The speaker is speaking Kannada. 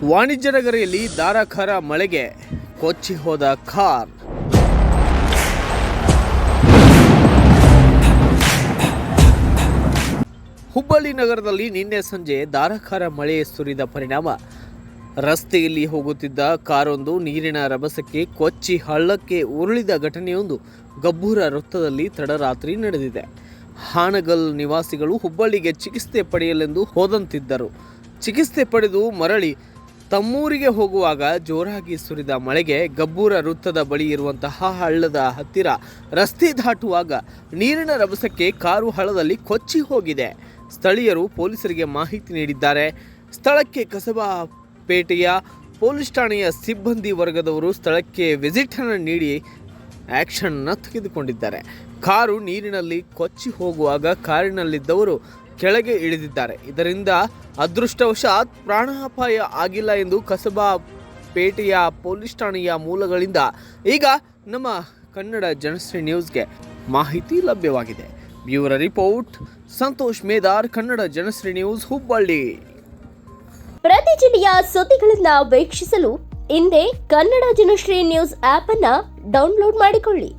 ವಾಣಿಜ್ಯ ನಗರಿಯಲ್ಲಿ ಧಾರಾಕಾರ ಮಳೆಗೆ ಕೊಚ್ಚಿ ಹೋದ ಕಾರ್. ಹುಬ್ಬಳ್ಳಿ ನಗರದಲ್ಲಿ ನಿನ್ನೆ ಸಂಜೆ ಧಾರಾಕಾರ ಮಳೆ ಸುರಿದ ಪರಿಣಾಮ ರಸ್ತೆಯಲ್ಲಿ ಹೋಗುತ್ತಿದ್ದ ಕಾರೊಂದು ನೀರಿನ ರಭಸಕ್ಕೆ ಕೊಚ್ಚಿ ಹಳ್ಳಕ್ಕೆ ಉರುಳಿದ ಘಟನೆಯೊಂದು ಗಬ್ಬೂರ ವೃತ್ತದಲ್ಲಿ ತಡರಾತ್ರಿ ನಡೆದಿದೆ. ಹಾನಗಲ್ ನಿವಾಸಿಗಳು ಹುಬ್ಬಳ್ಳಿಗೆ ಚಿಕಿತ್ಸೆ ಪಡೆಯಲೆಂದು ಹೋದಂತಿದ್ದರು. ಚಿಕಿತ್ಸೆ ಪಡೆದು ಮರಳಿ ತಮ್ಮೂರಿಗೆ ಹೋಗುವಾಗ ಜೋರಾಗಿ ಸುರಿದ ಮಳೆಗೆ ಗಬ್ಬೂರ ವೃತ್ತದ ಬಳಿ ಇರುವಂತಹ ಹಳ್ಳದ ಹತ್ತಿರ ರಸ್ತೆ ದಾಟುವಾಗ ನೀರಿನ ರಭಸಕ್ಕೆ ಕಾರು ಹಳ್ಳದಲ್ಲಿ ಕೊಚ್ಚಿ ಹೋಗಿದೆ. ಸ್ಥಳೀಯರು ಪೊಲೀಸರಿಗೆ ಮಾಹಿತಿ ನೀಡಿದ್ದಾರೆ. ಸ್ಥಳಕ್ಕೆ ಕಸಬಾ ಪೇಟೆಯ ಪೊಲೀಸ್ ಠಾಣೆಯ ಸಿಬ್ಬಂದಿ ವರ್ಗದವರು ಸ್ಥಳಕ್ಕೆ ವಿಸಿಟ್ ಅನ್ನು ನೀಡಿ ಆಕ್ಷನ್ ತೆಗೆದುಕೊಂಡಿದ್ದಾರೆ. ಕಾರು ನೀರಿನಲ್ಲಿ ಕೊಚ್ಚಿ ಹೋಗುವಾಗ ಕಾರಿನಲ್ಲಿದ್ದವರು ಕೆಳಗೆ ಇಳಿದಿದ್ದಾರೆ. ಇದರಿಂದ ಅದೃಷ್ಟವಶಾತ್ ಪ್ರಾಣಾಪಾಯ ಆಗಿಲ್ಲ ಎಂದು ಕಸಬಾ ಪೇಟೆಯ ಪೊಲೀಸ್ ಠಾಣೆಯ ಮೂಲಗಳಿಂದ ಈಗ ನಮ್ಮ ಕನ್ನಡ ಜನಶ್ರೀ ನ್ಯೂಸ್ಗೆ ಮಾಹಿತಿ ಲಭ್ಯವಾಗಿದೆ. Bureau report Santosh Medar, Kannada Janashri news, Hubballi. ಪ್ರತಿ ಜಿಲ್ಲೆಯ ಸುದ್ದಿಗಳನ್ನು ವೀಕ್ಷಿಸಲು ಹಿಂದೆ ಕನ್ನಡ ಜನಶ್ರೀ ನ್ಯೂಸ್ ಆಪ್ ಅನ್ನು ಡೌನ್ಲೋಡ್ ಮಾಡಿಕೊಳ್ಳಿ.